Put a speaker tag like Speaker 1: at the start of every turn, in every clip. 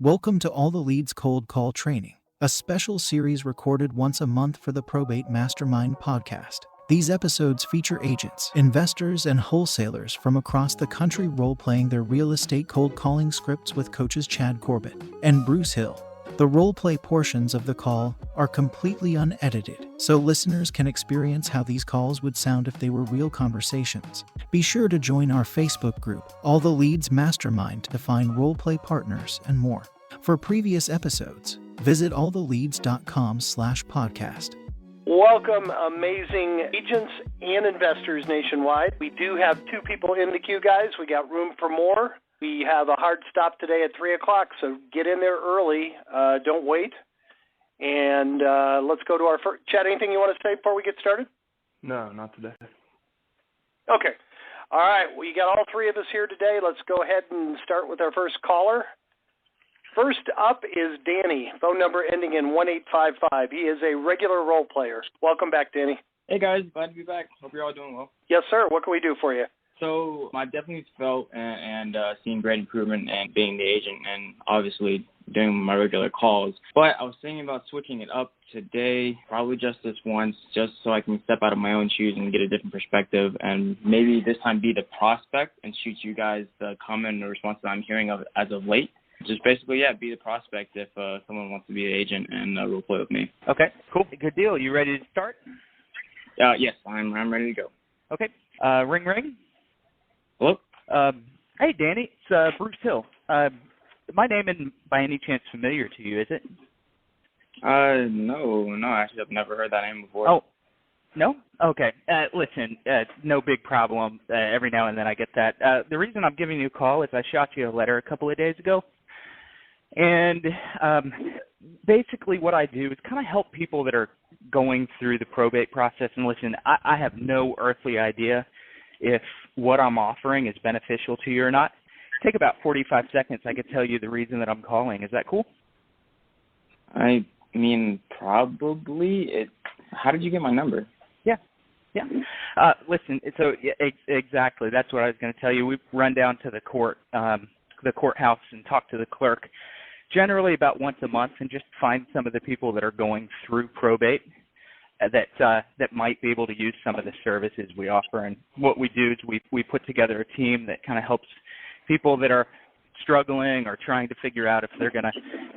Speaker 1: Welcome to All the Leads Cold Call Training, a special series recorded once a month for the Probate Mastermind Podcast. These episodes feature agents, investors, and wholesalers from across the country role-playing their real estate cold calling scripts with coaches Chad Corbett and Bruce Hill. The role-play portions of the call are completely unedited, so listeners can experience how these calls would sound if they were real conversations. Be sure to join our Facebook group, All the Leads Mastermind, to find role-play partners and more. For previous episodes, visit alltheleads.com/podcast.
Speaker 2: Welcome, amazing agents and investors nationwide. We do have 2 people in the queue, guys. We got room for more. We have a hard stop today at 3 o'clock, so get in there early. Don't wait. And let's go to our first. Chad, anything you want to say before we get started?
Speaker 3: No, not today.
Speaker 2: Okay. All right. Well, you got all 3 of us here today. Let's go ahead and start with our first caller. First up is Danny, phone number ending in 1855. He is a regular role player. Welcome back, Danny.
Speaker 3: Hey, guys. Glad to be back. Hope you're all doing well.
Speaker 2: Yes, sir. What can we do for you?
Speaker 3: So I definitely felt and seen great improvement in being the agent and obviously doing my regular calls. But I was thinking about switching it up today, probably just this once, just so I can step out of my own shoes and get a different perspective and maybe this time be the prospect and shoot you guys the comment or response that I'm hearing of as of late. Just basically, be the prospect if someone wants to be the agent and role play with me.
Speaker 4: Okay, cool. Good deal. You ready to start?
Speaker 3: Yes, I'm ready to go.
Speaker 4: Okay. Ring, ring.
Speaker 3: Hello?
Speaker 4: Hey, Danny. It's Bruce Hill. My name isn't by any chance familiar to you, is it?
Speaker 3: No. Actually, I've never heard that name before.
Speaker 4: Oh, no? Okay. Listen, no big problem. Every now and then I get that. The reason I'm giving you a call is I shot you a letter a couple of days ago. And basically what I do is kind of help people that are going through the probate process. And listen, I have no earthly idea if what I'm offering is beneficial to you or not. Take about 45 seconds. I could tell you the reason that I'm calling. Is that cool?
Speaker 3: I mean, probably. How did you get my number?
Speaker 4: Yeah. Listen, so exactly. That's what I was going to tell you. We run down to the courthouse and talk to the clerk generally about once a month and just find some of the people that are going through probate that might be able to use some of the services we offer. And what we do is we put together a team that kind of helps people that are struggling or trying to figure out if they're going to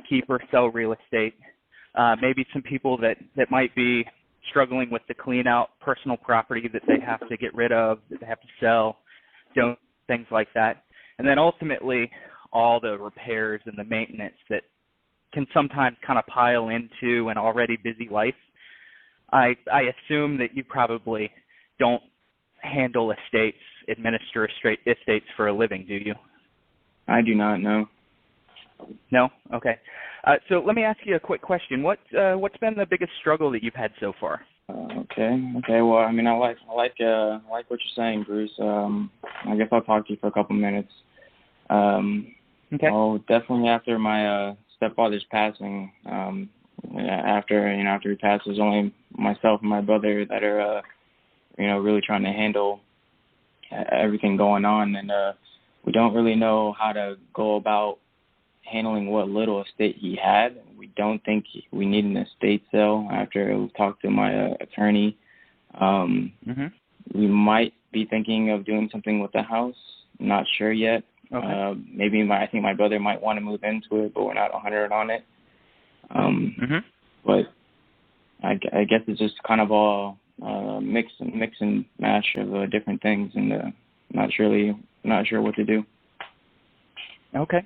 Speaker 4: keep or sell real estate. Maybe some people that might be struggling with the clean out personal property that they have to get rid of, that they have to sell, things like that. And then ultimately all the repairs and the maintenance that can sometimes kind of pile into an already busy life. I assume that you probably don't handle estates, administer estates for a living, do you?
Speaker 3: I do not know.
Speaker 4: No? Okay. So let me ask you a quick question. What's been the biggest struggle that you've had so far?
Speaker 3: Okay. Well, I mean, I like what you're saying, Bruce. I guess I'll talk to you for a couple minutes.
Speaker 4: Okay.
Speaker 3: Well, definitely after my stepfather's passing. After he passed, there's only myself and my brother that are really trying to handle everything going on, and we don't really know how to go about handling what little estate he had. We don't think we need an estate sale after we talked to my attorney. We might be thinking of doing something with the house. I'm not sure yet. Okay. I think my brother might want to move into it, but we're not 100 on it. But I guess it's just kind of all mix and mash of different things, and not sure what to do.
Speaker 4: Okay.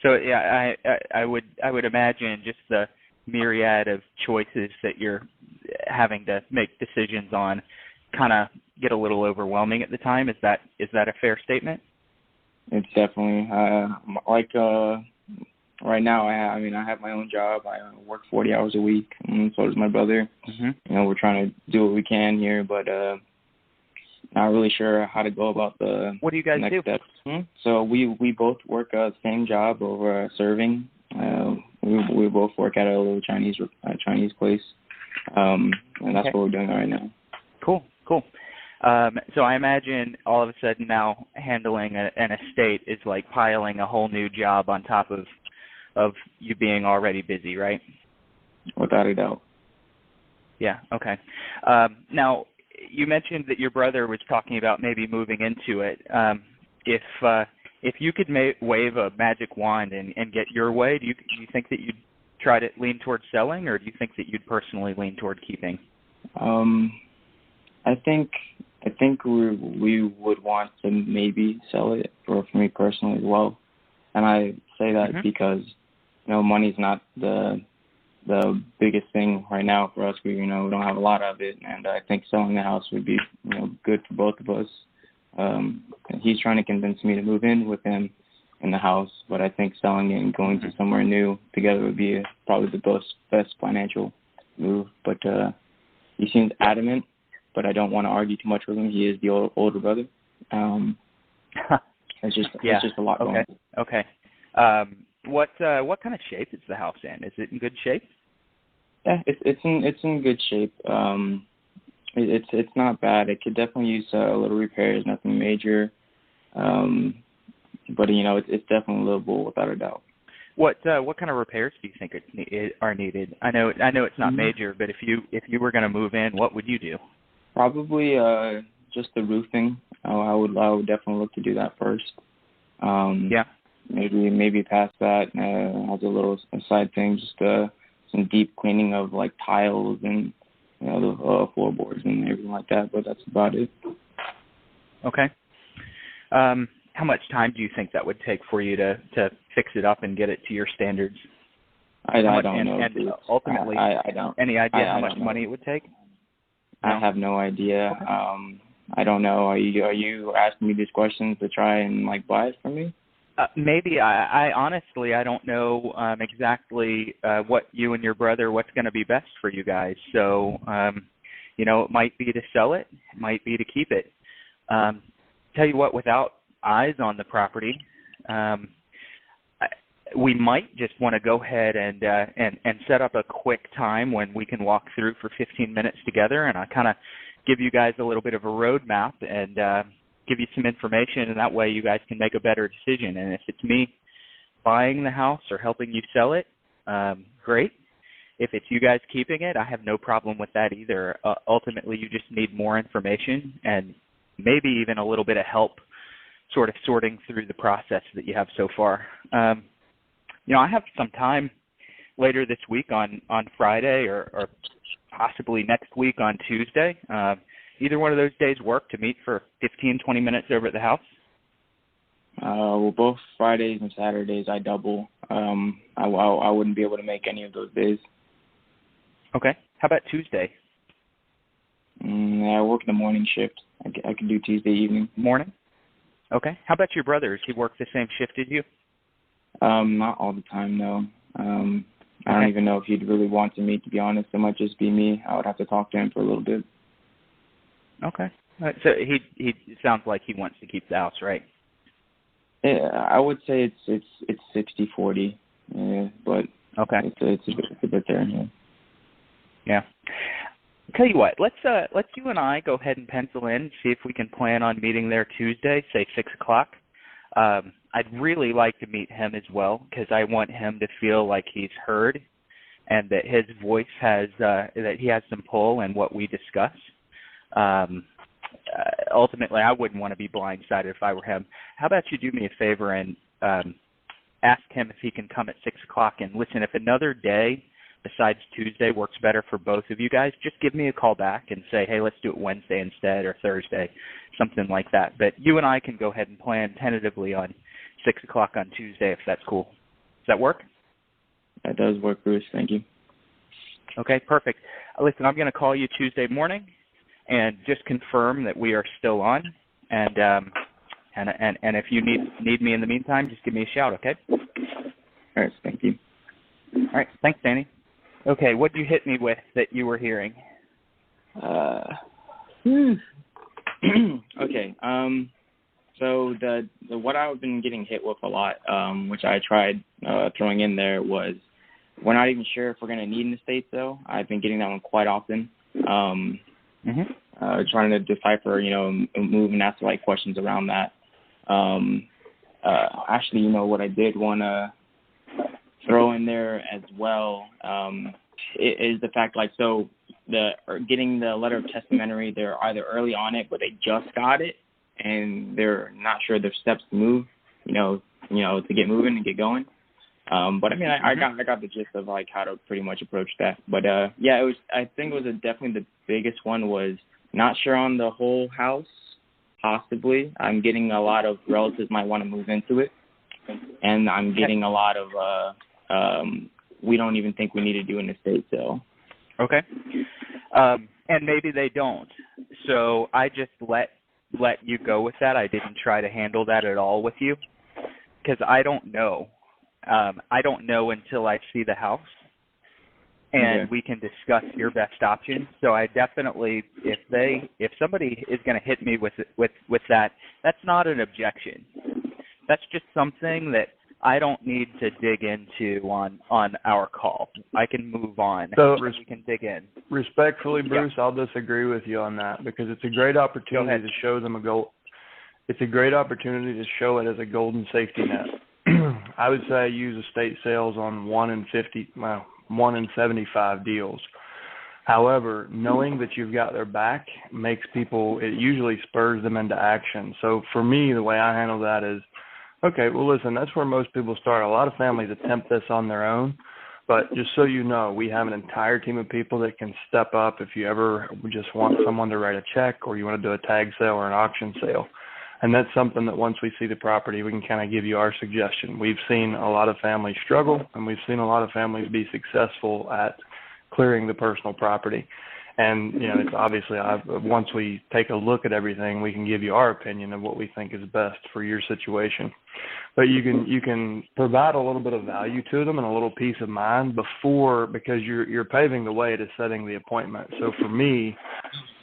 Speaker 4: So yeah, I would imagine just the myriad of choices that you're having to make decisions on kind of get a little overwhelming at the time. Is that a fair statement?
Speaker 3: It's definitely right now. I have my own job. I work 40 hours a week, and so does my brother. We're trying to do what we can here, but not really sure how to go about the
Speaker 4: What do you guys
Speaker 3: next
Speaker 4: do?
Speaker 3: steps. So we both work the same job over serving. We both work at a little Chinese place, and that's what we're doing right now.
Speaker 4: Cool. So I imagine all of a sudden now handling an estate is like piling a whole new job on top of of you being already busy, right?
Speaker 3: Without a doubt.
Speaker 4: Yeah, okay. Now, you mentioned that your brother was talking about maybe moving into it. If you could wave a magic wand and get your way, do you think that you'd try to lean towards selling, or do you think that you'd personally lean toward keeping?
Speaker 3: I think we would want to maybe sell it for me personally as well. And I say that because, money's not the biggest thing right now for us. We don't have a lot of it, and I think selling the house would be, good for both of us. He's trying to convince me to move in with him in the house, but I think selling it and going to somewhere new together would be probably the best financial move. But he seems adamant, but I don't want to argue too much with him. He is the older brother. It's just a lot going on.
Speaker 4: Okay. What kind of shape is the house in? Is it in good shape?
Speaker 3: Yeah, it's in good shape. It's not bad. It could definitely use a little repairs, nothing major. But it's definitely livable without a doubt.
Speaker 4: What kind of repairs do you think are needed? I know it's not major, but if you were going to move in, what would you do?
Speaker 3: Probably just the roofing. I would definitely look to do that first. Yeah. Maybe past that as a little side thing, just some deep cleaning of like tiles and the floorboards and everything like that. But that's about it. Okay.
Speaker 4: How much time do you think that would take for you to fix it up and get it to your standards?
Speaker 3: I don't know.
Speaker 4: And ultimately,
Speaker 3: I don't.
Speaker 4: Any idea how much money it would take?
Speaker 3: No? I have no idea. Okay. I don't know. Are you asking me these questions to try and buy it from me?
Speaker 4: Maybe. I honestly, I don't know exactly what you and your brother, what's going to be best for you guys. So, it might be to sell it. It might be to keep it. Tell you what, without eyes on the property, we might just want to go ahead and set up a quick time when we can walk through for 15 minutes together, and I kind of give you guys a little bit of a roadmap and give you some information, and that way you guys can make a better decision. And if it's me buying the house or helping you sell it, great. If it's you guys keeping it, I have no problem with that either. Ultimately, you just need more information and maybe even a little bit of help sort of sorting through the process that you have so far. I have some time later this week on Friday or possibly next week on Tuesday. Either one of those days work to meet for 15, 20 minutes over at the house?
Speaker 3: Well, both Fridays and Saturdays I double. I wouldn't be able to make any of those days.
Speaker 4: Okay. How about Tuesday?
Speaker 3: I work the morning shift. I can do Tuesday evening.
Speaker 4: Morning? Okay. How about your brother? Does he work the same shift as you?
Speaker 3: Not all the time, no. I don't even know if he'd really want to meet, to be honest. It might just be me. I would have to talk to him for a little bit.
Speaker 4: Okay. So he sounds like he wants to keep the house, right?
Speaker 3: Yeah, I would say it's 60-40. Yeah, but
Speaker 4: okay.
Speaker 3: It's a bit there.
Speaker 4: Yeah. Tell you what, let's you and I go ahead and pencil in, see if we can plan on meeting there Tuesday, say 6:00. I'd really like to meet him as well because I want him to feel like he's heard and that his voice has that he has some pull in what we discuss. Ultimately, I wouldn't want to be blindsided if I were him. How about you do me a favor and ask him if he can come at 6:00 and listen. If another day besides Tuesday works better for both of you guys, just give me a call back and say, hey, let's do it Wednesday instead or Thursday, something like that. But you and I can go ahead and plan tentatively on 6:00 on Tuesday if that's cool. Does that work?
Speaker 3: That does work, Bruce. Thank you. Okay,
Speaker 4: perfect. Listen, I'm going to call you Tuesday morning and just confirm that we are still on. And if you need me in the meantime, just give me a shout, okay?
Speaker 3: All right, thank you.
Speaker 4: All right, thanks, Danny. Okay, what did you hit me with that you were hearing?
Speaker 3: Okay. So the what I've been getting hit with a lot, which I tried throwing in there, was we're not even sure if we're going to need an estate sale. I've been getting that one quite often. Trying to decipher, move and ask the right questions around that. Actually, what I did want to. in there as well is the fact, like, so getting the letter of testamentary, they're either early on it, but they just got it, and they're not sure their steps to move, to get moving and get going. But I mean, I got the gist of like how to pretty much approach that. But yeah, I think definitely the biggest one was not sure on the whole house. Possibly, I'm getting a lot of relatives might want to move into it, and I'm getting a lot of we don't even think we need to do an estate sale.
Speaker 4: Okay, and maybe they don't. So I just let you go with that. I didn't try to handle that at all with you because I don't know. I don't know until I see the house, and we can discuss your best option. So I definitely, if somebody is going to hit me with that, that's not an objection. That's just something that I don't need to dig into on our call. I can move on.
Speaker 5: So
Speaker 4: we can dig in.
Speaker 5: Respectfully, Bruce, I'll disagree with you on that because it's a great opportunity to show them a goal. It's a great opportunity to show it as a golden safety net. I would say use estate sales on 1 in 75 deals. However, knowing that you've got their back it usually spurs them into action. So for me, the way I handle that is, okay, well, listen, that's where most people start. A lot of families attempt this on their own, but just so you know, we have an entire team of people that can step up if you ever just want someone to write a check or you want to do a tag sale or an auction sale. And that's something that once we see the property, we can kind of give you our suggestion. We've seen a lot of families struggle, and we've seen a lot of families be successful at clearing the personal property. And, it's obviously, once we take a look at everything, we can give you our opinion of what we think is best for your situation. But you can provide a little bit of value to them and a little peace of mind because you're paving the way to setting the appointment. So for me,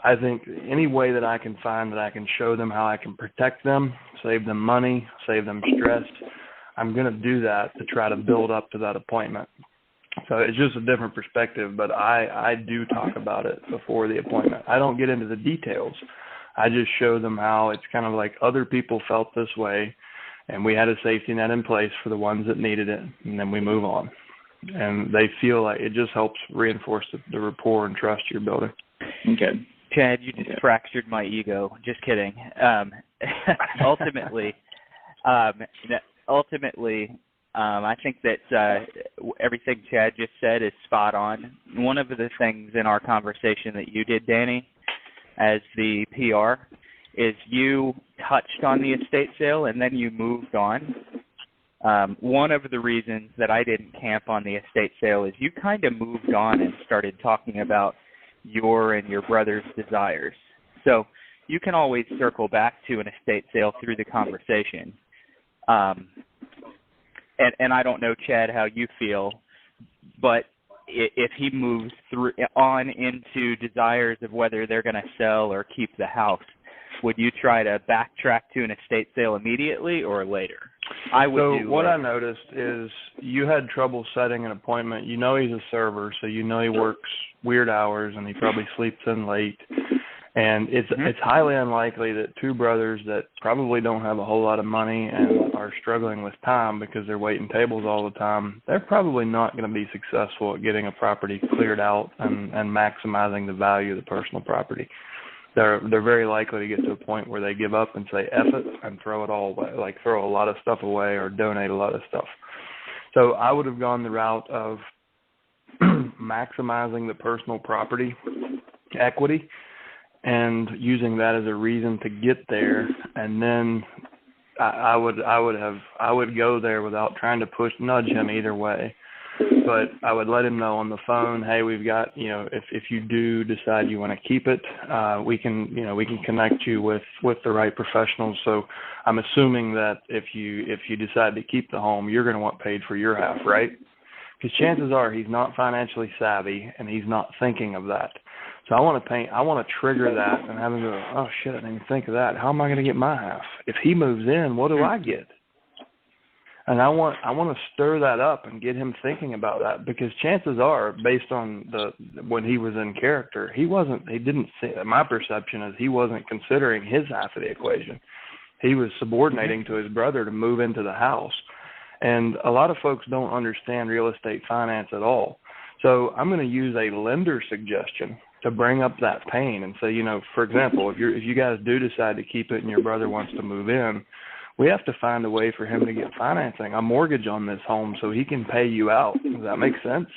Speaker 5: I think any way that I can find that I can show them how I can protect them, save them money, save them stress, I'm going to do that to try to build up to that appointment. So it's just a different perspective, but I do talk about it before the appointment. I don't get into the details. I just show them how it's kind of like other people felt this way, and we had a safety net in place for the ones that needed it, and then we move on. And they feel like it just helps reinforce the rapport and trust you're building.
Speaker 3: Okay.
Speaker 4: Chad, you just fractured my ego. Just kidding. Ultimately, I think that everything Chad just said is spot on. One of the things in our conversation that you did, Danny, as the PR, is you touched on the estate sale and then you moved on. One of the reasons that I didn't camp on the estate sale is you kind of moved on and started talking about your and your brother's desires. So you can always circle back to an estate sale through the conversation. And I don't know, Chad, how you feel, but if he moves on into desires of whether they're going to sell or keep the house, would you try to backtrack to an estate sale immediately or later? I would. So
Speaker 5: what I noticed is you had trouble setting an appointment. He's a server, so he works weird hours and he probably sleeps in late. And it's highly unlikely that two brothers that probably don't have a whole lot of money and are struggling with time because they're waiting tables all the time, they're probably not going to be successful at getting a property cleared out and maximizing the value of the personal property. They're very likely to get to a point where they give up and say F it and throw it all away, like throw a lot of stuff away or donate a lot of stuff. So I would have gone the route of maximizing the personal property equity and using that as a reason to get there, and then I would go there without trying to nudge him either way, but I would let him know on the phone, hey, we've got, if you do decide you want to keep it, we can connect you with the right professionals. So I'm assuming that if you decide to keep the home, you're going to want paid for your half, right? Because chances are he's not financially savvy and he's not thinking of that. So I want to trigger that and have him go, oh shit, I didn't even think of that. How am I going to get my half? If he moves in, what do I get? And I want to stir that up and get him thinking about that, because chances are, based on when he was in character, my perception is he wasn't considering his half of the equation. He was subordinating to his brother to move into the house. And a lot of folks don't understand real estate finance at all. So I'm going to use a lender suggestion to bring up that pain and say, for example, if you guys do decide to keep it and your brother wants to move in, we have to find a way for him to get financing, a mortgage on this home so he can pay you out. Does that make sense?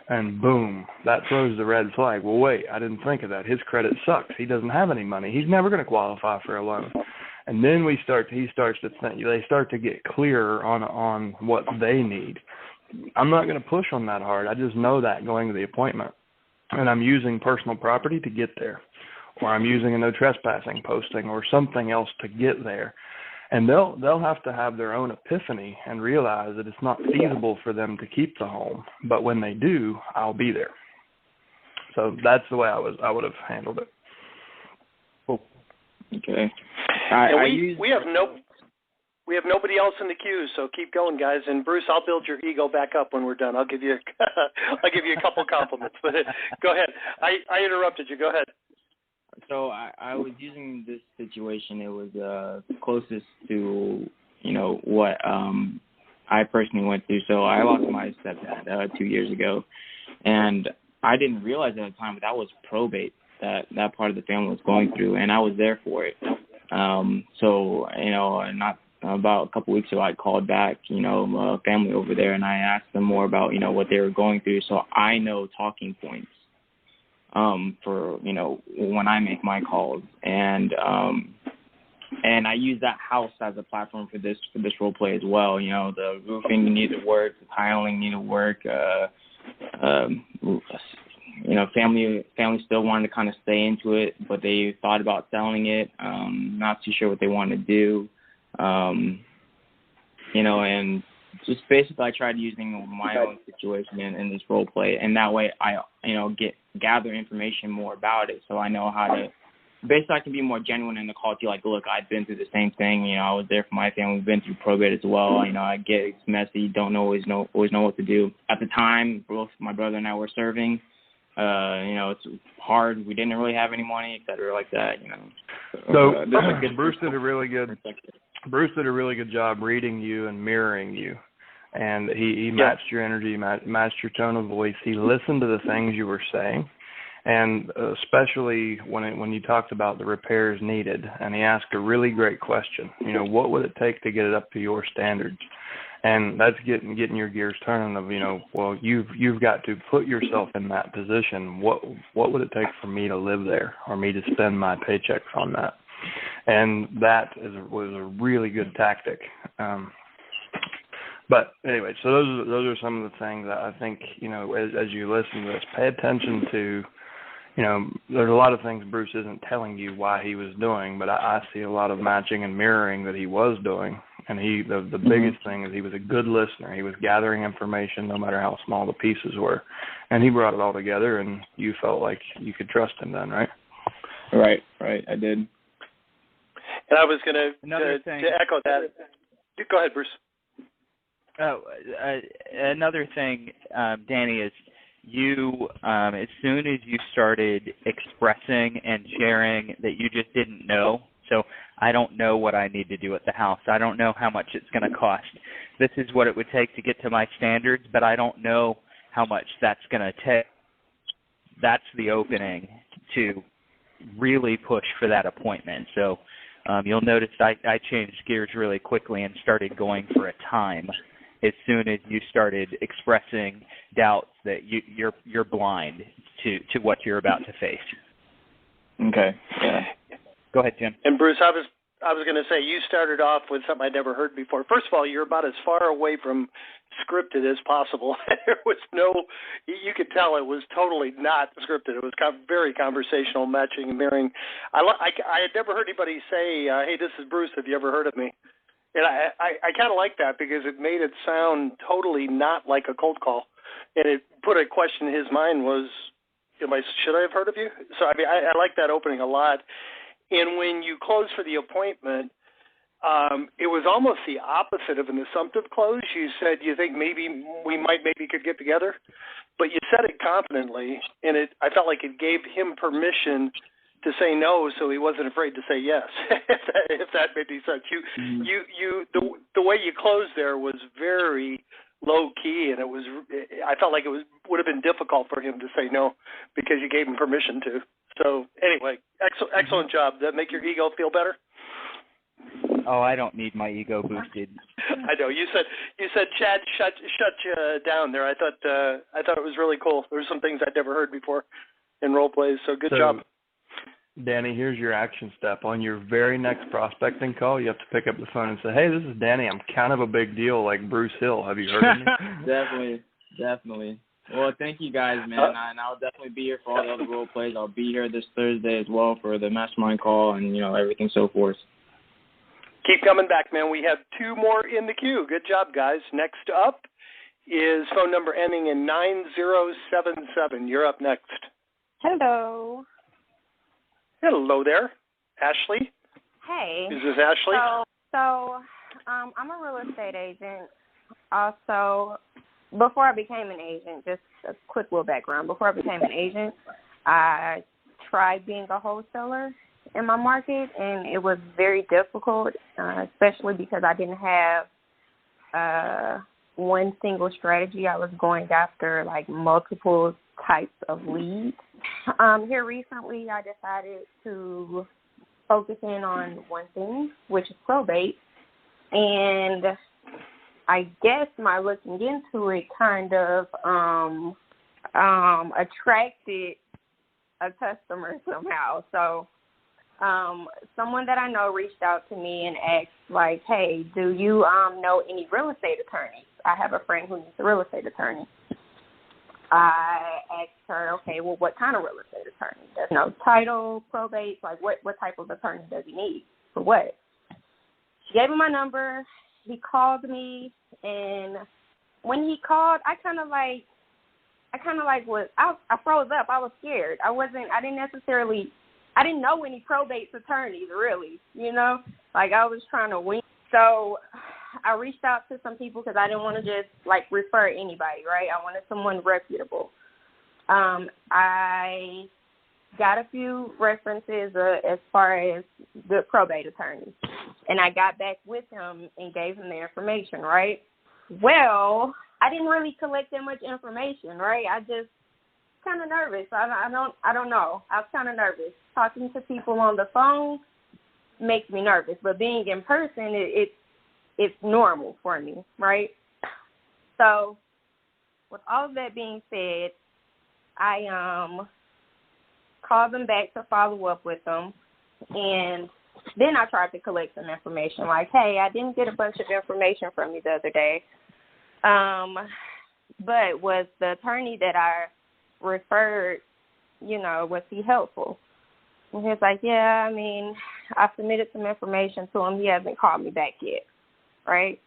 Speaker 5: And boom, that throws the red flag. Well, wait, I didn't think of that. His credit sucks. He doesn't have any money. He's never going to qualify for a loan. And then they start to get clearer on what they need. I'm not going to push on that hard. I just know that going to the appointment. And I'm using personal property to get there. Or I'm using a no trespassing posting or something else to get there. And they'll have to have their own epiphany and realize that it's not feasible for them to keep the home. But when they do, I'll be there. So that's the way I would have handled it.
Speaker 3: Cool. Okay.
Speaker 2: We have nobody else in the queue, so keep going, guys. And Bruce, I'll build your ego back up when we're done. I'll give you a couple compliments. But go ahead. I interrupted you. Go ahead.
Speaker 3: So I was using this situation. It was closest to, what I personally went through. So I lost my stepdad 2 years ago, and I didn't realize at the time that was probate that part of the family was going through, and I was there for it. So, not about a couple weeks ago, I called back, a family over there, and I asked them more about, what they were going through. So I know talking points. For when I make my calls, and I use that house as a platform for this role play as well. The roofing needed work, the tiling needed work. Family still wanted to kind of stay into it, but they thought about selling it. Not too sure what they wanted to do. And just basically I tried using my own situation in this role play, and that way I gather information more about it, so I know how to basically I can be more genuine in the call to you, like, look, I've been through the same thing, I was there for my family, we've been through probate as well, I get it's messy, don't always know what to do. At the time, both my brother and I were serving, it's hard, we didn't really have any money, et cetera, like that,
Speaker 5: So Bruce did a really good job reading you and mirroring you. And he matched your energy, matched your tone of voice. He listened to the things you were saying, and especially when you talked about the repairs needed. And he asked a really great question. What would it take to get it up to your standards? And that's getting your gears turning. Of you've got to put yourself in that position. What would it take for me to live there, or me to spend my paychecks on that? And that was a really good tactic. But anyway, so those are some of the things that I think, as you listen to this, pay attention to, there's a lot of things Bruce isn't telling you why he was doing, but I see a lot of matching and mirroring that he was doing. And the biggest thing is he was a good listener. He was gathering information no matter how small the pieces were. And he brought it all together, and you felt like you could trust him then, right?
Speaker 3: Right, I did.
Speaker 2: And I was going to echo that. Go ahead, Bruce.
Speaker 4: Another thing, Danny, is you, as soon as you started expressing and sharing that you just didn't know, so I don't know what I need to do at the house. I don't know how much it's going to cost. This is what it would take to get to my standards, but I don't know how much that's going to take. That's the opening to really push for that appointment. So you'll notice I changed gears really quickly and started going for a time as soon as you started expressing doubts that you're blind to what you're about to face.
Speaker 3: Okay. Yeah.
Speaker 4: Go ahead, Jim.
Speaker 2: And Bruce, I was going to say, you started off with something I'd never heard before. First of all, you're about as far away from scripted as possible. There was you could tell it was totally not scripted. It was very conversational, matching and mirroring. I had never heard anybody say, hey, this is Bruce, have you ever heard of me? And I kind of like that because it made it sound totally not like a cold call. And it put a question in his mind was, should I have heard of you? So, I like that opening a lot. And when you closed for the appointment, it was almost the opposite of an assumptive close. You said you think maybe could get together, but you said it confidently, and I felt like it gave him permission to say no, so he wasn't afraid to say yes. if that made any sense. The way you closed there was very low key, and I felt like it would have been difficult for him to say no because you gave him permission to. So anyway, excellent job. That make your ego feel better?
Speaker 4: Oh, I don't need my ego boosted.
Speaker 2: I know you said Chad shut you down there. I thought it was really cool. There were some things I'd never heard before in role plays. So good job.
Speaker 5: Danny, here's your action step. On your very next prospecting call, you have to pick up the phone and say, "Hey, this is Danny. I'm kind of a big deal, like Bruce Hill. Have you heard of me?"
Speaker 3: Definitely. Well, thank you guys, man. And I'll definitely be here for all the other role plays. I'll be here this Thursday as well for the mastermind call and everything so forth.
Speaker 2: Keep coming back, man. We have 2 more in the queue. Good job, guys. Next up is phone number ending in 9077. You're up next.
Speaker 6: Hello.
Speaker 2: Hello there. Ashley?
Speaker 6: Hey.
Speaker 2: Is this Ashley?
Speaker 6: So I'm a real estate agent. Also, before I became an agent, just a quick little background. Before I became an agent, I tried being a wholesaler in my market, and it was very difficult, especially because I didn't have one single strategy. I was going after, like, multiple types of leads. Here recently, I decided to focus in on one thing, which is probate, and I guess my looking into it kind of attracted a customer somehow. So someone that I know reached out to me and asked, like, hey, do you know any real estate attorneys? I have a friend who needs a real estate attorney. I asked her, okay, well, what kind of real estate attorney? Does title, probate, like what type of attorney does he need? For what? She gave me my number. He called me, and when he called, I froze up. I was scared. I didn't know any probate attorneys, really, like I was trying to wing. So I reached out to some people because I didn't want to just, like, refer anybody, right? I wanted someone reputable. I got a few references as far as the probate attorneys, and I got back with him and gave him the information, right? Well, I didn't really collect that much information, right? I just kind of nervous. I don't know. I was kind of nervous. Talking to people on the phone makes me nervous, but being in person, it's normal for me, right? So with all of that being said, I called them back to follow up with them, and then I tried to collect some information, like, hey, I didn't get a bunch of information from you the other day, but was the attorney that I referred, was he helpful? And he was like, yeah, I submitted some information to him. He hasn't called me back yet, right?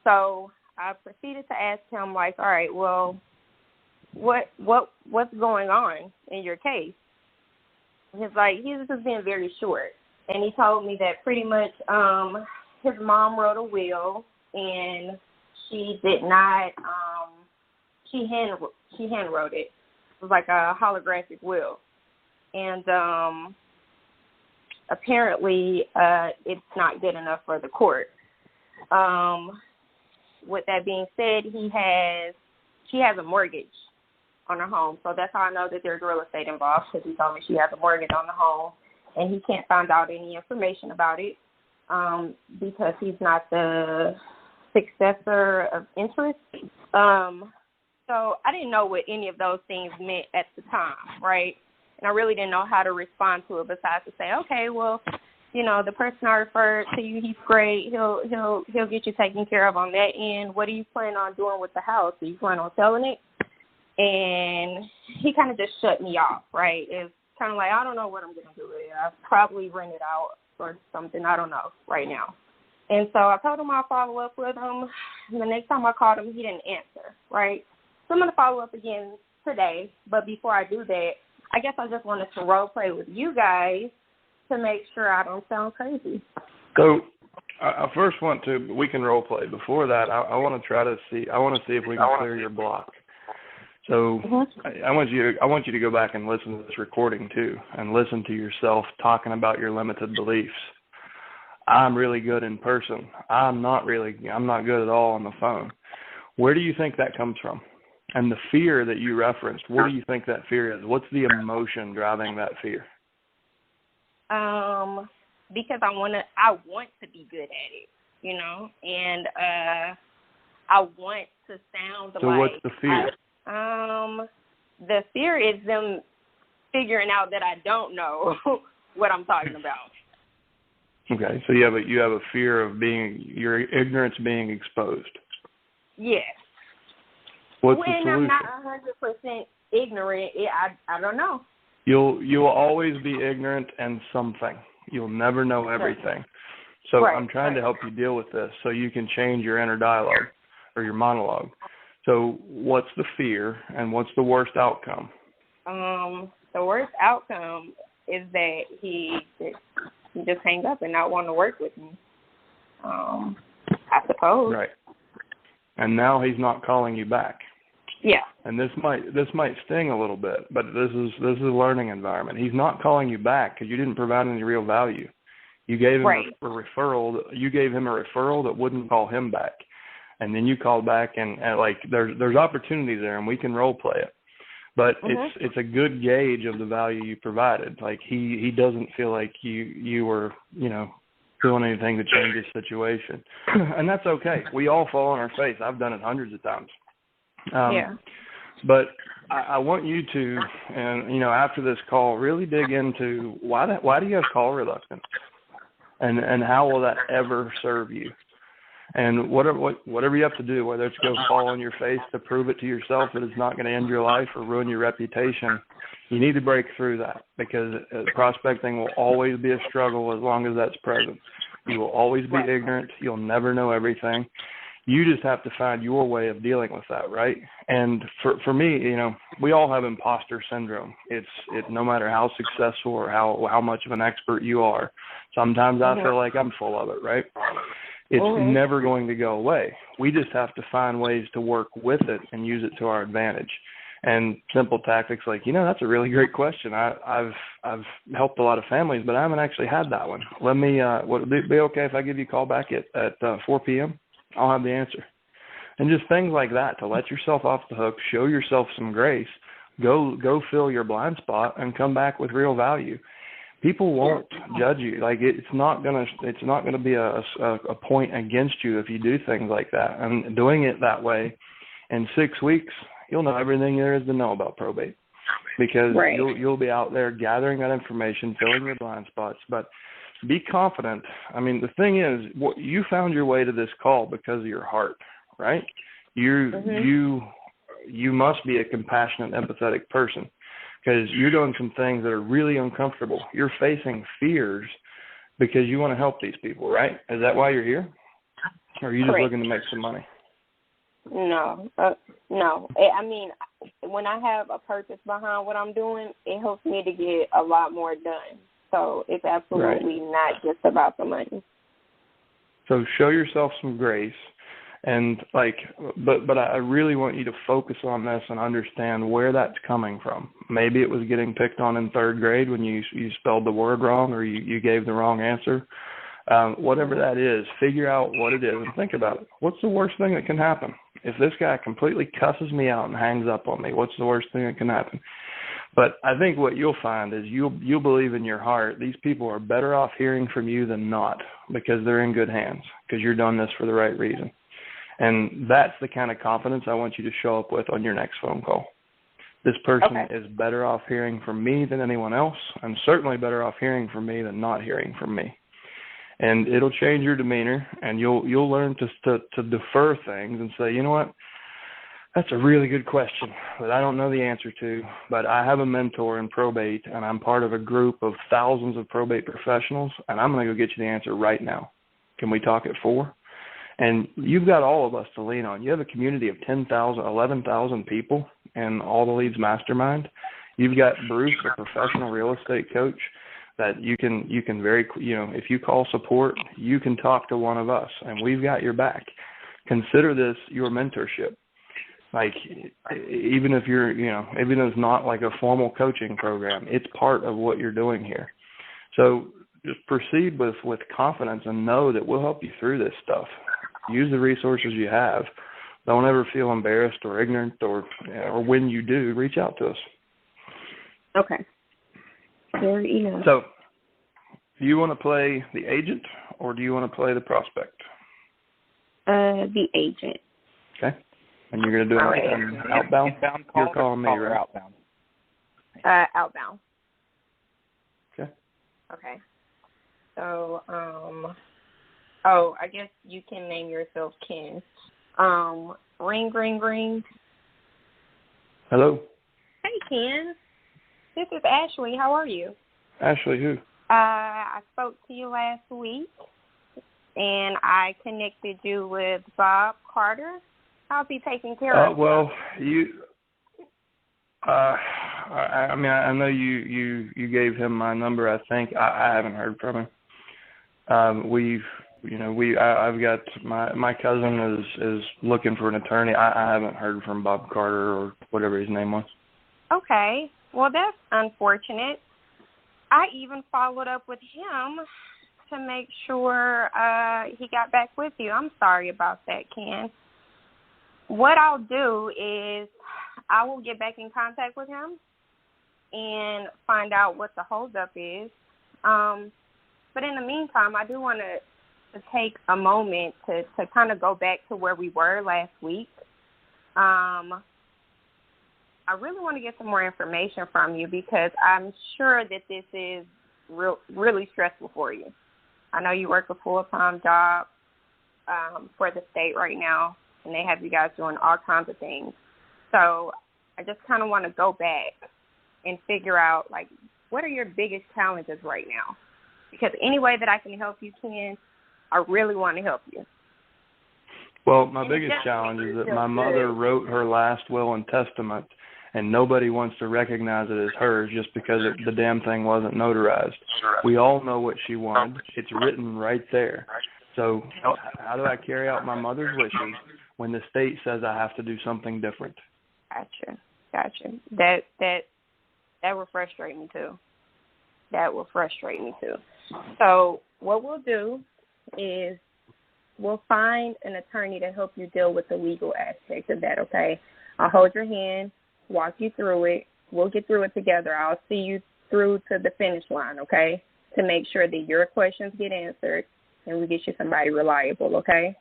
Speaker 6: So I proceeded to ask him, like, all right, well, what's going on in your case? And he's like, he's just being very short. And he told me that pretty much his mom wrote a will, and she did not, she hand wrote it. It was like a holographic will. And apparently it's not good enough for the court. With that being said, she has a mortgage on her home. So that's how I know that there's real estate involved, because he told me she has a mortgage on the home, and he can't find out any information about it because he's not the successor of interest. So I didn't know what any of those things meant at the time, right? And I really didn't know how to respond to it besides to say, okay, well, the person I referred to you, he's great. He'll get you taken care of on that end. What do you plan on doing with the house? Do you plan on selling it? And he kind of just shut me off, right? It's kind of like, I don't know what I'm going to do with it. I'll probably rent it out or something. I don't know right now. And so I told him I'll follow up with him. And the next time I called him, he didn't answer, right? So I'm going to follow up again today. But before I do that, I guess I just wanted to role play with you guys to make sure I don't sound crazy.
Speaker 5: So I first we can role play. Before that, I want to see if we can clear your block. So I want you to go back and listen to this recording too, and listen to yourself talking about your limited beliefs. I'm really good in person. I'm not good at all on the phone. Where do you think that comes from? And the fear that you referenced, what do you think that fear is? What's the emotion driving that fear?
Speaker 6: Because I want to be good at it, you know, and I want to sound
Speaker 5: so
Speaker 6: like.
Speaker 5: So what's the fear?
Speaker 6: The fear is them figuring out that I don't know what I'm talking about.
Speaker 5: Okay, so you have a fear of your ignorance being exposed.
Speaker 6: Yes.
Speaker 5: What's the solution?
Speaker 6: When I'm not 100% ignorant, I don't know.
Speaker 5: You'll always be ignorant in something. You'll never know everything. So I'm trying to help you deal with this so you can change your inner dialogue or your monologue. So what's the fear and what's the worst outcome?
Speaker 6: The worst outcome is that he just hang up and not want to work with me. I suppose.
Speaker 5: Right. And now he's not calling you back.
Speaker 6: Yeah.
Speaker 5: And this might sting a little bit, but this is a learning environment. He's not calling you back because you didn't provide any real value. You gave him a referral. You gave him a referral that wouldn't call him back, and then you called back, and like there's opportunities there, and we can role play it. But it's a good gauge of the value you provided. Like he doesn't feel like you were doing anything to change his situation, and that's okay. We all fall on our face. I've done it hundreds of times. But I want you to, and after this call, really dig into why do you have call reluctance, and how will that ever serve you? And whatever you have to do, whether it's go fall on your face to prove it to yourself that it's not going to end your life or ruin your reputation, you need to break through that, because prospecting will always be a struggle as long as that's present. You will always be ignorant. You'll never know everything. You just have to find your way of dealing with that, right? And for me, we all have imposter syndrome. It's no matter how successful or how much of an expert you are. Sometimes I feel like I'm full of it, right? It's never going to go away. We just have to find ways to work with it and use it to our advantage. And simple tactics like, that's a really great question. I've helped a lot of families, but I haven't actually had that one. Let me, would it be okay if I give you a call back at 4 p.m.? I'll have the answer. And just things like that to let yourself off the hook, show yourself some grace, go fill your blind spot and come back with real value. People won't judge you. Like it's not gonna be a point against you if you do things like that. And doing it that way, in 6 weeks, you'll know everything there is to know about probate, because you'll be out there gathering that information, filling your blind spots. But be confident. I mean, the thing is, you found your way to this call because of your heart, right? You must be a compassionate, empathetic person, because you're doing some things that are really uncomfortable. You're facing fears because you want to help these people, right? Is that why you're here? Or are you just looking to make some money?
Speaker 6: No. I mean, when I have a purpose behind what I'm doing, it helps me to get a lot more done. So it's absolutely not just about the money.
Speaker 5: So show yourself some grace, and but I really want you to focus on this and understand where that's coming from. Maybe it was getting picked on in third grade when you spelled the word wrong, or you gave the wrong answer. Whatever that is, figure out what it is and think about it. What's the worst thing that can happen? If this guy completely cusses me out and hangs up on me, what's the worst thing that can happen? But I think what you'll find is you'll believe in your heart these people are better off hearing from you than not, because they're in good hands, because you're doing this for the right reason. And that's the kind of confidence I want you to show up with on your next phone call. This person is better off hearing from me than anyone else, and certainly better off hearing from me than not hearing from me. And it'll change your demeanor, and you'll learn to defer things and say, you know what? That's a really good question that I don't know the answer to, but I have a mentor in probate, and I'm part of a group of thousands of probate professionals, and I'm going to go get you the answer right now. Can we talk at 4? And you've got all of us to lean on. You have a community of 10,000, 11,000 people in All the Leads Mastermind. You've got Bruce, a professional real estate coach, that you can if you call support, you can talk to one of us, and we've got your back. Consider this your mentorship. Like, even if you're, even if it's not like a formal coaching program, it's part of what you're doing here. So just proceed with confidence and know that we'll help you through this stuff. Use the resources you have. Don't ever feel embarrassed or ignorant, or when you do, reach out to us.
Speaker 6: Okay. There you go.
Speaker 5: So, do you want to play the agent or do you want to play the prospect?
Speaker 6: The agent.
Speaker 5: Okay. And you're going to do an outbound?
Speaker 4: Inbound call.
Speaker 5: You're calling me, right?
Speaker 4: Outbound.
Speaker 6: Outbound.
Speaker 5: Okay.
Speaker 6: Okay. So, I guess you can name yourself Ken. Ring, ring, ring.
Speaker 5: Hello.
Speaker 6: Hey, Ken. This is Ashley. How are you?
Speaker 5: Ashley, who?
Speaker 6: I spoke to you last week, and I connected you with Bob Carter. How's he taking care of you?
Speaker 5: Well, I know you gave him my number. I think I haven't heard from him. I've got my cousin is looking for an attorney. I haven't heard from Bob Carter or whatever his name was.
Speaker 6: Okay. Well, that's unfortunate. I even followed up with him to make sure he got back with you. I'm sorry about that, Ken. What I'll do is I will get back in contact with him and find out what the holdup is. But in the meantime, I do want to take a moment to kind of go back to where we were last week. I really want to get some more information from you because I'm sure that this is really stressful for you. I know you work a full-time job for the state right now, and they have you guys doing all kinds of things. So I just kind of want to go back and figure out, like, what are your biggest challenges right now? Because any way that I can help you, Ken, I really want to help you.
Speaker 5: Well, my biggest challenge is that my mother wrote her last will and testament, and nobody wants to recognize it as hers just because the damn thing wasn't notarized. We all know what she wanted. It's written right there. So how do I carry out my mother's wishes when the state says I have to do something different?
Speaker 6: Gotcha. That will frustrate me too. So what we'll do is we'll find an attorney to help you deal with the legal aspect of that, okay? I'll hold your hand, walk you through it. We'll get through it together. I'll see you through to the finish line, okay, to make sure that your questions get answered and we get you somebody reliable, okay?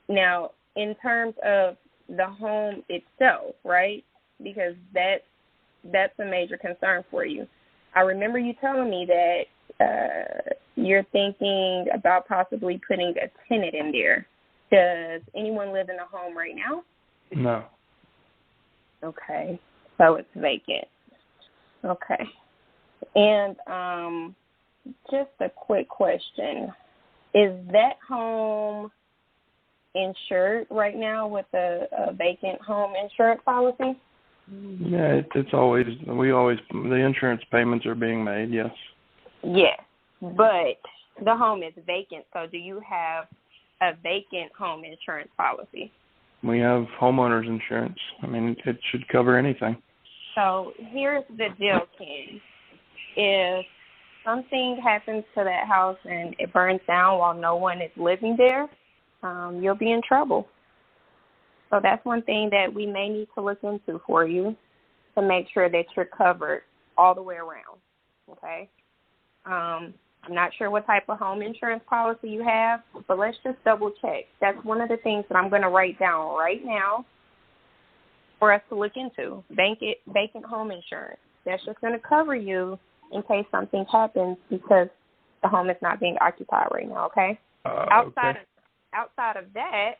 Speaker 6: Now, in terms of the home itself, right, because that's a major concern for you. I remember you telling me that you're thinking about possibly putting a tenant in there. Does anyone live in the home right now?
Speaker 5: No.
Speaker 6: Okay. So it's vacant. Okay. And just a quick question. Is that home insured right now with a vacant home insurance policy?
Speaker 5: Yeah, the insurance payments are being made, yes.
Speaker 6: Yes, but the home is vacant, so do you have a vacant home insurance policy?
Speaker 5: We have homeowners insurance. I mean, it should cover anything.
Speaker 6: So here's the deal, Ken. If something happens to that house and it burns down while no one is living there, you'll be in trouble. So that's one thing that we may need to look into for you to make sure that you're covered all the way around, okay? I'm not sure what type of home insurance policy you have, but let's just double check. That's one of the things that I'm going to write down right now for us to look into, vacant home insurance. That's just going to cover you in case something happens because the home is not being occupied right now, okay? Outside of that,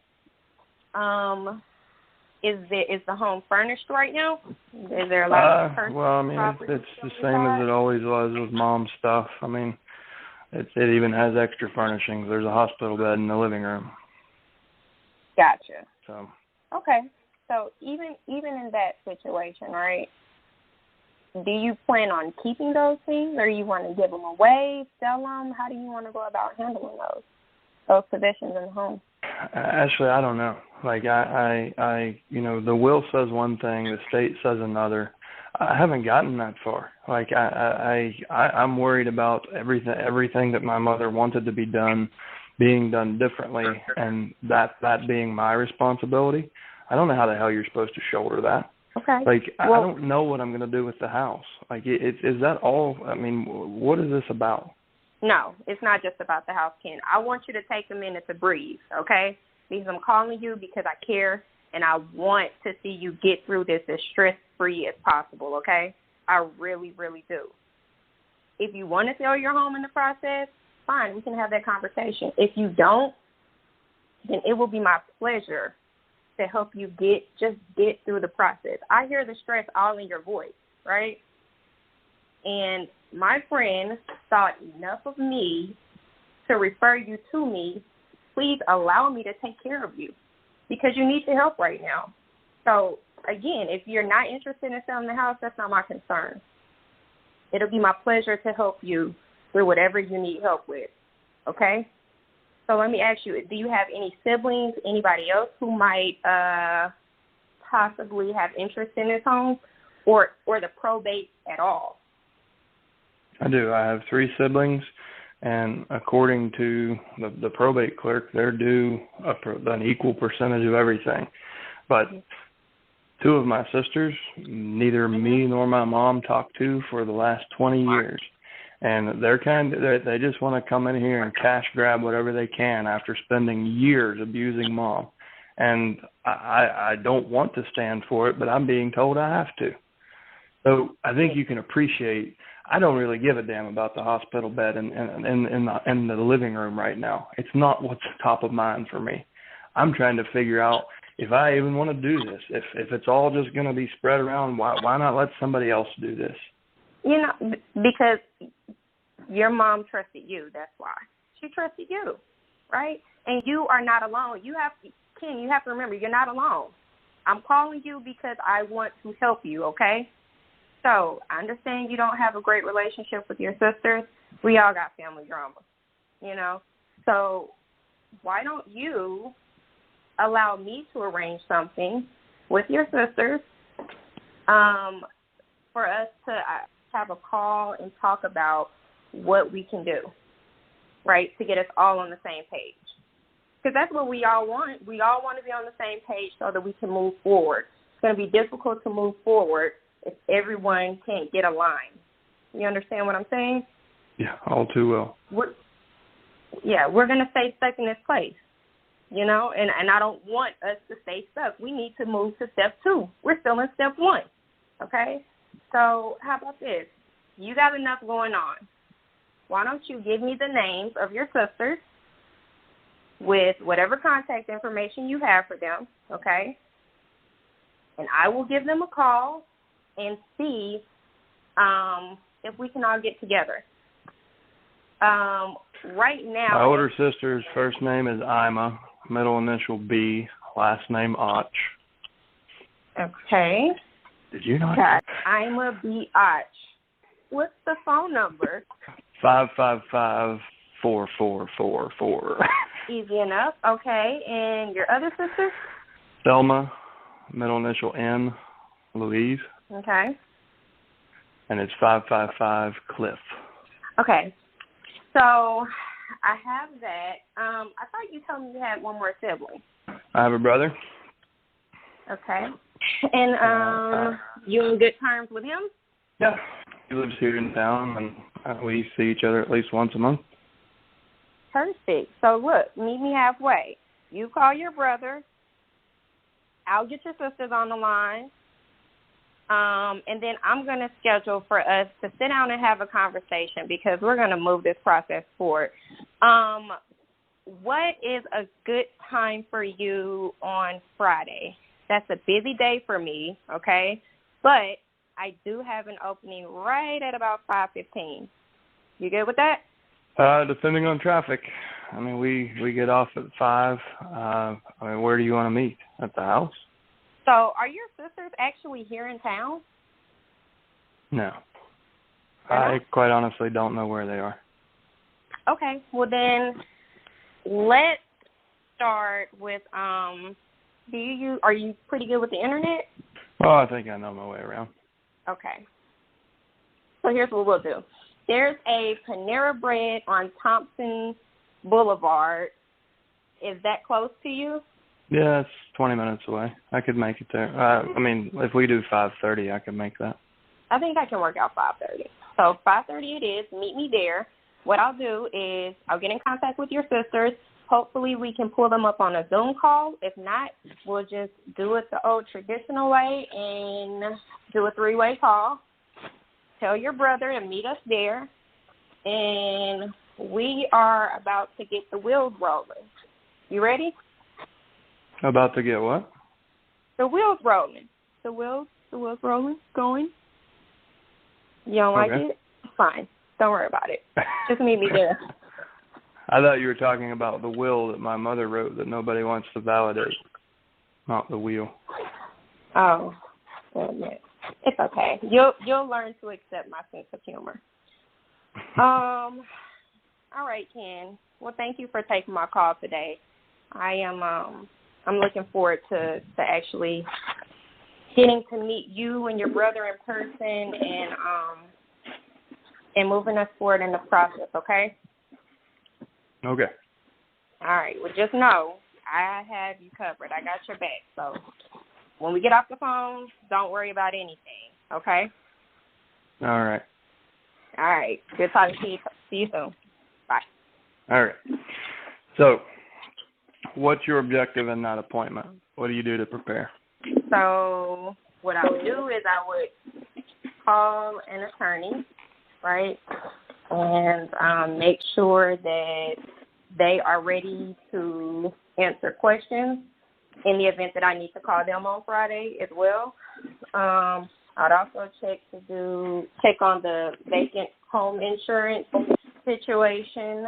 Speaker 6: is the home furnished right now? Is there a lot of personal
Speaker 5: well, I mean, it's the same as it always was with Mom's stuff. I mean, it even has extra furnishings. There's a hospital bed in the living room.
Speaker 6: Gotcha.
Speaker 5: So.
Speaker 6: Okay. So even in that situation, right, do you plan on keeping those things, or you want to give them away, sell them? How do you want to go about handling those possessions in the home?
Speaker 5: Ashley, I don't know. Like I the will says one thing, the state says another. I haven't gotten that far. Like I'm worried about everything that my mother wanted to be done being done differently, and that being my responsibility. I don't know how the hell you're supposed to shoulder that.
Speaker 6: Okay.
Speaker 5: Like, well, I don't know what I'm going to do with the house. Like, is that all? I mean, what is this about?
Speaker 6: No, it's not just about the house, Ken. I want you to take a minute to breathe, okay? Because I'm calling you because I care, and I want to see you get through this as stress-free as possible, okay? I really, really do. If you want to sell your home in the process, fine, we can have that conversation. If you don't, then it will be my pleasure to help you get through the process. I hear the stress all in your voice, right? And my friend thought enough of me to refer you to me. Please allow me to take care of you because you need the help right now. So, again, if you're not interested in selling the house, that's not my concern. It'll be my pleasure to help you through whatever you need help with, okay? So let me ask you, do you have any siblings, anybody else who might possibly have interest in this home or the probate at all?
Speaker 5: I do. I have 3 siblings, and according to the probate clerk, they're due an equal percentage of everything. But 2 of my sisters, neither me nor my mom talked to for the last 20 years. And they just want to come in here and cash grab whatever they can after spending years abusing mom. And I don't want to stand for it, but I'm being told I have to. So I think you can appreciate, I don't really give a damn about the hospital bed in the living room right now. It's not what's top of mind for me. I'm trying to figure out if I even want to do this. If it's all just going to be spread around, why not let somebody else do this?
Speaker 6: You know, because your mom trusted you. That's why. She trusted you, right? And you are not alone. Ken, you have to remember, you're not alone. I'm calling you because I want to help you, okay? So I understand you don't have a great relationship with your sisters. We all got family drama, you know? So why don't you allow me to arrange something with your sisters for us to have a call and talk about what we can do, right, to get us all on the same page. Because that's what we all want. We all want to be on the same page so that we can move forward. It's going to be difficult to move forward if everyone can't get aligned. You understand what I'm saying?
Speaker 5: Yeah, all too well.
Speaker 6: We're going to stay stuck in this place, you know, and I don't want us to stay stuck. We need to move to step 2. We're still in step 1, okay? So how about this? You got enough going on. Why don't you give me the names of your sisters with whatever contact information you have for them, okay? And I will give them a call and see if we can all get together. Right now...
Speaker 5: My older sister's first name is Ima, middle initial B, last name Och.
Speaker 6: Okay.
Speaker 5: Did you know?
Speaker 6: Got Ima B. Och. What's the phone number?
Speaker 5: 555-4444.
Speaker 6: Easy enough. Okay. And your other sister?
Speaker 5: Selma, middle initial N, Louise.
Speaker 6: Okay.
Speaker 5: And it's 555 Cliff.
Speaker 6: Okay. So I have that. I thought you told me you had one more sibling.
Speaker 5: I have a brother.
Speaker 6: Okay. And you in good terms with him?
Speaker 5: Yeah. He lives here in town, and we see each other at least once a month.
Speaker 6: Perfect. So, look, meet me halfway. You call your brother. I'll get your sisters on the line. And then I'm going to schedule for us to sit down and have a conversation because we're going to move this process forward. What is a good time for you on Friday? That's a busy day for me, okay? But I do have an opening right at about 5:15. You good with that?
Speaker 5: Depending on traffic. I mean, we get off at 5. Where do you want to meet? At the house?
Speaker 6: So are your sisters actually here in town?
Speaker 5: No. I quite honestly don't know where they are.
Speaker 6: Okay. Well, then let's start with are you pretty good with the internet?
Speaker 5: Oh, I think I know my way around.
Speaker 6: Okay. So here's what we'll do. There's a Panera Bread on Thompson Boulevard. Is that close to you?
Speaker 5: Yeah, it's 20 minutes away. I could make it there. I mean, if we do 5:30, I could make that.
Speaker 6: I think I can work out 5:30. So 5:30 it is. Meet me there. What I'll do is I'll get in contact with your sisters. Hopefully we can pull them up on a Zoom call. If not, we'll just do it the old traditional way and do a 3-way call. Tell your brother to meet us there. And we are about to get the wheels rolling. You ready?
Speaker 5: About to get what?
Speaker 6: The wheels rolling. The wheels rolling, going. You don't like it? Fine. Don't worry about it. Just meet me there.
Speaker 5: I thought you were talking about the will that my mother wrote that nobody wants to validate, not the wheel.
Speaker 6: Oh, goodness. It's okay. You'll learn to accept my sense of humor. All right, Ken. Well, thank you for taking my call today. I'm looking forward to actually getting to meet you and your brother in person and moving us forward in the process, okay?
Speaker 5: Okay.
Speaker 6: All right. Well, just know I have you covered. I got your back. So when we get off the phone, don't worry about anything, okay?
Speaker 5: All right.
Speaker 6: All right. Good talking to you. See you soon. Bye.
Speaker 5: All right. So what's your objective in that appointment? What do you do to prepare?
Speaker 6: So what I would do is I would call an attorney, right, and make sure that they are ready to answer questions in the event that I need to call them on Friday as well. I'd also check on the vacant home insurance situation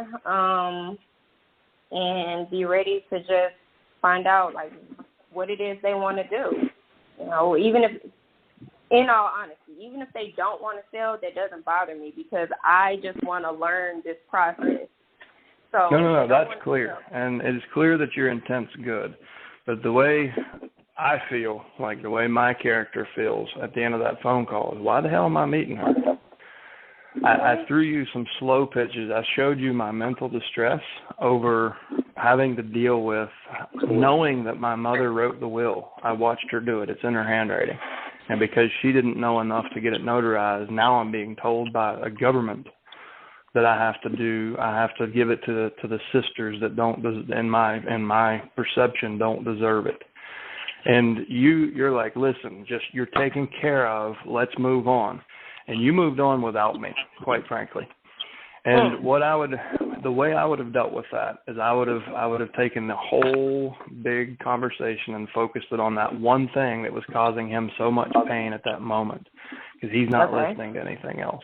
Speaker 6: and be ready to just find out, like, what it is they want to do. You know, even if, in all honesty, even if they don't want to sell, that doesn't bother me because I just want to learn this process. So
Speaker 5: No, that's clear. And it's clear that your intent's good. But the way I feel, like the way my character feels at the end of that phone call is, why the hell am I meeting her? I threw you some slow pitches. I showed you my mental distress over having to deal with knowing that my mother wrote the will. I watched her do it. It's in her handwriting. And because she didn't know enough to get it notarized, now I'm being told by a government that I have to give it to the sisters that don't, in my perception, don't deserve it. And you're like, listen, just you're taken care of. Let's move on. And you moved on without me, quite frankly. And the way I would have dealt with that is I would have taken the whole big conversation and focused it on that one thing that was causing him so much pain at that moment, because he's not listening to anything else.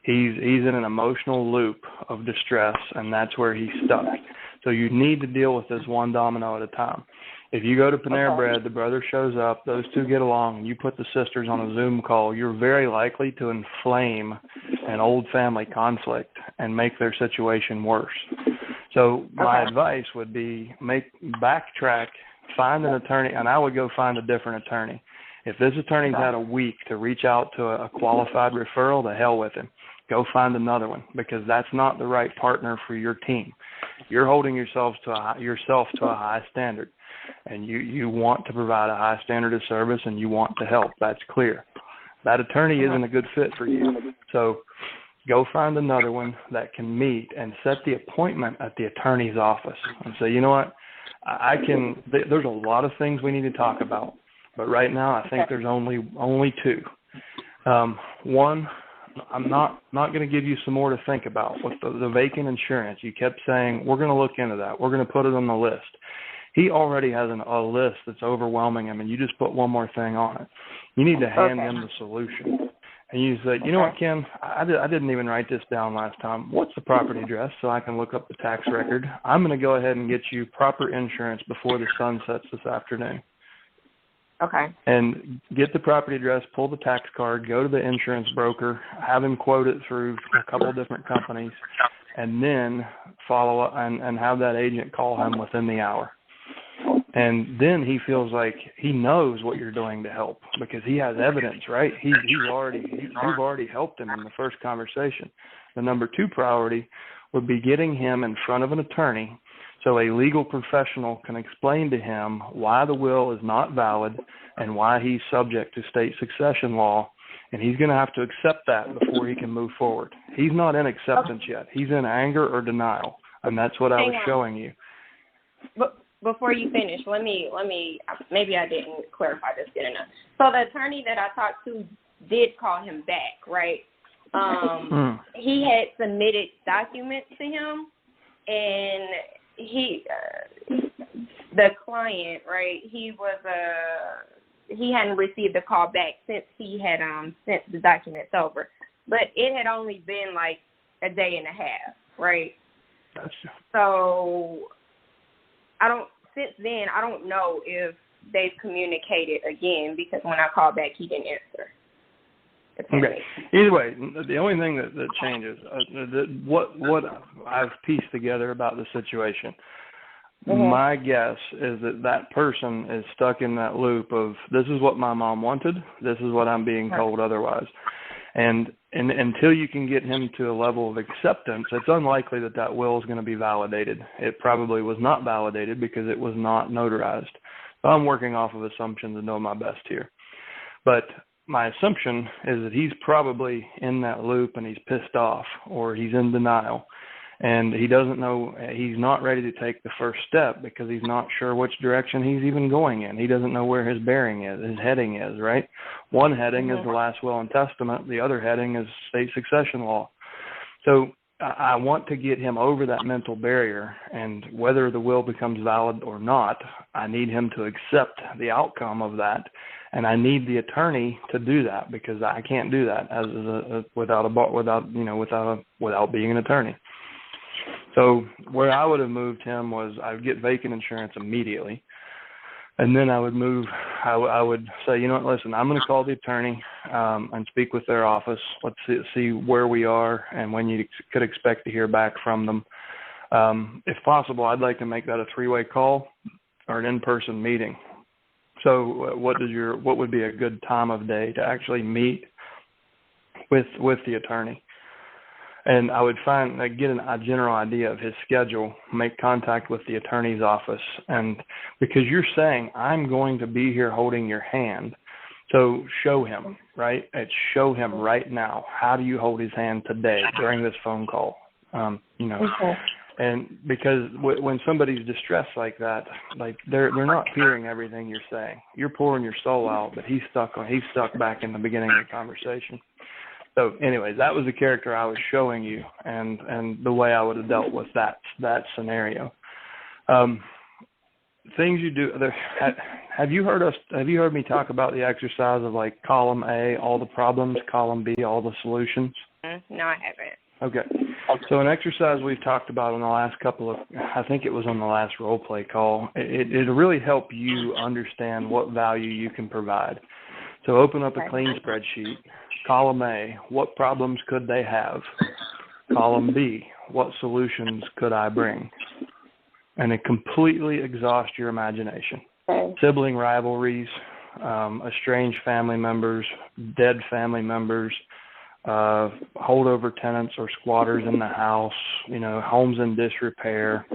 Speaker 5: He's in an emotional loop of distress, and that's where he's stuck. So you need to deal with this one domino at a time. If you go to Panera Bread, the brother shows up, those two get along, and you put the sisters on a Zoom call, you're very likely to inflame an old family conflict and make their situation worse. So my advice would be backtrack, find an attorney, and I would go find a different attorney. If this attorney's had a week to reach out to a qualified referral, to hell with him. Go find another one, because that's not the right partner for your team. You're holding yourself to a high standard, and you want to provide a high standard of service, and you want to help. That's clear. That attorney isn't a good fit for you. So go find another one that can meet and set the appointment at the attorney's office and say, you know what, there's a lot of things we need to talk about, but right now I think there's only two. One, I'm not going to give you some more to think about. With the vacant insurance, you kept saying, we're going to look into that. We're going to put it on the list. He already has a list that's overwhelming him, and you just put one more thing on it. You need to hand him the solution. And you said, you know what, Ken, I didn't even write this down last time. What's the property address so I can look up the tax record? I'm going to go ahead and get you proper insurance before the sun sets this afternoon.
Speaker 6: Okay.
Speaker 5: And get the property address, pull the tax card, go to the insurance broker, have him quote it through a couple of different companies, and then follow up and have that agent call him within the hour. And then he feels like he knows what you're doing to help because he has evidence, right? You've already helped him in the first conversation. The number 2 priority would be getting him in front of an attorney so a legal professional can explain to him why the will is not valid and why he's subject to state succession law. And he's going to have to accept that before he can move forward. He's not in acceptance yet. He's in anger or denial, and that's what I was showing you.
Speaker 6: But before you finish, let me. Maybe I didn't clarify this good enough. So the attorney that I talked to did call him back, right? He had submitted documents to him, and the client, right? He hadn't received a call back since he had sent the documents over, but it had only been like a day and a half, right?
Speaker 5: Gotcha.
Speaker 6: So since then, I don't know if they've communicated again because when I called back, he didn't answer.
Speaker 5: Okay. Either way, the only thing that changes, what I've pieced together about the situation, my guess is that person is stuck in that loop of this is what my mom wanted, this is what I'm being told otherwise. And until you can get him to a level of acceptance, it's unlikely that will is going to be validated. It probably was not validated because it was not notarized. So I'm working off of assumptions and know my best here. But my assumption is that he's probably in that loop and he's pissed off or he's in denial. And he doesn't know, he's not ready to take the first step because he's not sure which direction he's even going in. He doesn't know where his bearing is, his heading is, right? One heading is the last will and testament. The other heading is state succession law. So I want to get him over that mental barrier, and whether the will becomes valid or not, I need him to accept the outcome of that. And I need the attorney to do that because I can't do that without being an attorney. So where I would have moved him was I would get vacant insurance immediately. And then I would say, you know what, listen, I'm going to call the attorney and speak with their office. Let's see where we are and when you could expect to hear back from them. If possible, I'd like to make that a 3-way call or an in-person meeting. So what would be a good time of day to actually meet with the attorney? And I would get a general idea of his schedule, make contact with the attorney's office. And because you're saying, I'm going to be here holding your hand, so show him, right? Show him right now. How do you hold his hand today during this phone call? Okay. And because when somebody's distressed like that, like they're not hearing everything you're saying. You're pouring your soul out, but he's stuck back in the beginning of the conversation. So anyways, that was the character I was showing you and the way I would have dealt with that scenario. Things you do there. Have you heard me talk about the exercise of like column A, all the problems, column B, all the solutions?
Speaker 6: No, I haven't.
Speaker 5: Okay. So an exercise we've talked about in the last I think it was on the last role play call, it'll really help you understand what value you can provide. So open up a clean spreadsheet. Column A, what problems could they have? Column B, what solutions could I bring? And it completely exhausts your imagination. Okay. Sibling rivalries, estranged family members, dead family members, holdover tenants or squatters in the house, homes in disrepair,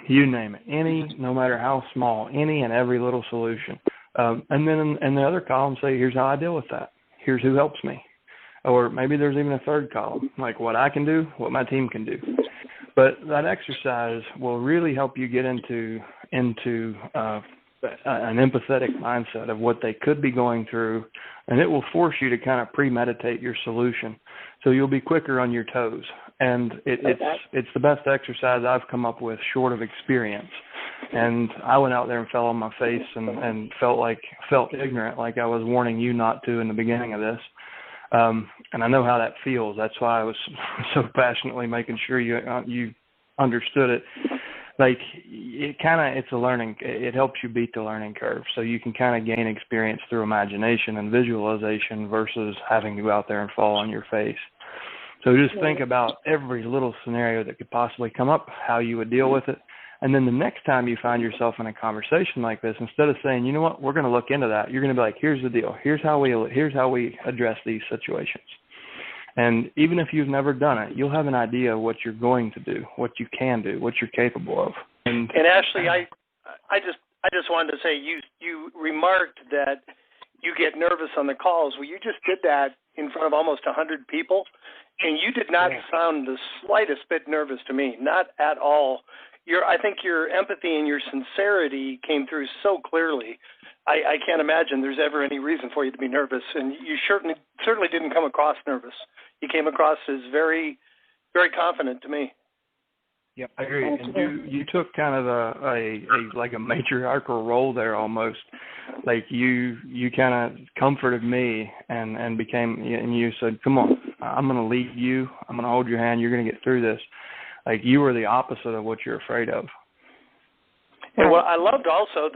Speaker 5: you name it. No matter how small, any and every little solution. And then in the other column, say, here's how I deal with that. Here's who helps me. Or maybe there's even a third column, like what I can do, what my team can do. But that exercise will really help you get into an empathetic mindset of what they could be going through, and it will force you to kind of premeditate your solution. So you'll be quicker on your toes. And it's the best exercise I've come up with short of experience. And I went out there and fell on my face and felt ignorant, like I was warning you not to in the beginning of this. And I know how that feels. That's why I was so passionately making sure you understood it. Like it helps you beat the learning curve. So you can kind of gain experience through imagination and visualization versus having to go out there and fall on your face. So just think about every little scenario that could possibly come up, how you would deal with it, And then the next time you find yourself in a conversation like this, instead of saying, you know what, we're going to look into that, you're going to be like, here's the deal. Here's how we address these situations. And even if you've never done it, you'll have an idea of what you're going to do, what you can do, what you're capable of.
Speaker 2: And Ashley, I just wanted to say, you remarked that you get nervous on the calls. Well, you just did that in front of almost 100 people, and you did not sound the slightest bit nervous to me, not at all. I think your empathy and your sincerity came through so clearly. I can't imagine there's ever any reason for you to be nervous, and you certainly didn't come across nervous. You came across as very, very confident to me.
Speaker 5: Yep, I agree. And you took kind of a matriarchal role there almost. Like you kind of comforted me and you said, come on, I'm going to lead you. I'm going to hold your hand. You're going to get through this. Like you were the opposite of what you're afraid of.
Speaker 2: And what I loved also,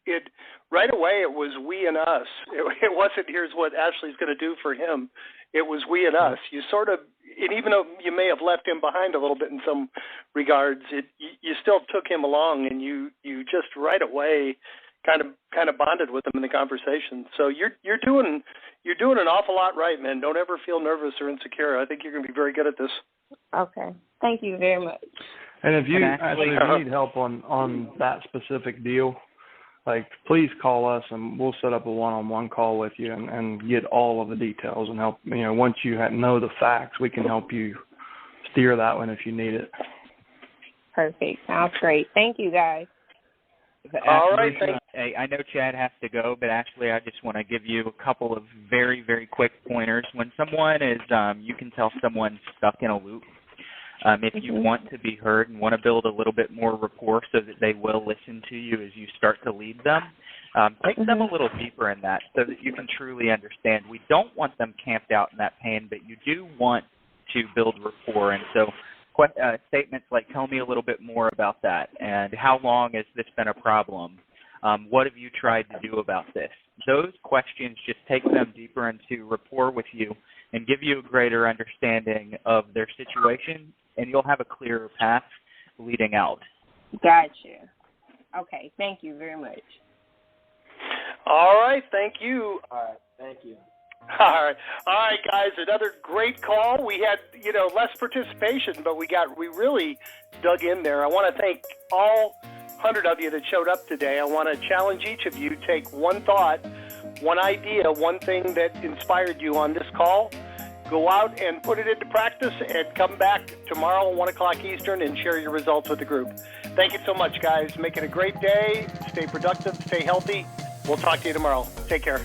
Speaker 2: it right away it was we and us. It wasn't here's what Ashley's going to do for him. It was we and us. You sort of, and even though you may have left him behind a little bit in some regards, you still took him along, and you just right away kind of bonded with him in the conversation. So you're doing an awful lot right, man. Don't ever feel nervous or insecure. I think you're going to be very good at this.
Speaker 6: Okay. Thank you very much.
Speaker 5: And if you need help on that specific deal, like please call us and we'll set up a one-on-one call with you and get all of the details and help. Once you know the facts, we can help you steer that one if you need it.
Speaker 6: Perfect. Sounds great. Thank you, guys.
Speaker 2: All right.
Speaker 4: I know Chad has to go, but actually I just want to give you a couple of very, very quick pointers. When someone is, you can tell someone's stuck in a loop. If you want to be heard and want to build a little bit more rapport so that they will listen to you as you start to lead them, take them a little deeper in that so that you can truly understand. We don't want them camped out in that pain, but you do want to build rapport. And so statements like, tell me a little bit more about that, and how long has this been a problem? What have you tried to do about this? Those questions just take them deeper into rapport with you and give you a greater understanding of their situation, and you'll have a clearer path leading out.
Speaker 6: Gotcha. Okay, thank you very much.
Speaker 2: All right, thank you.
Speaker 3: All right, thank you.
Speaker 2: All right, guys, another great call. We had, less participation, but we really dug in there. I want to thank all 100 of you that showed up today. I want to challenge each of you, take one thought, one idea, one thing that inspired you on this call. Go out and put it into practice and come back tomorrow at 1 o'clock Eastern and share your results with the group. Thank you so much, guys. Make it a great day. Stay productive. Stay healthy. We'll talk to you tomorrow. Take care.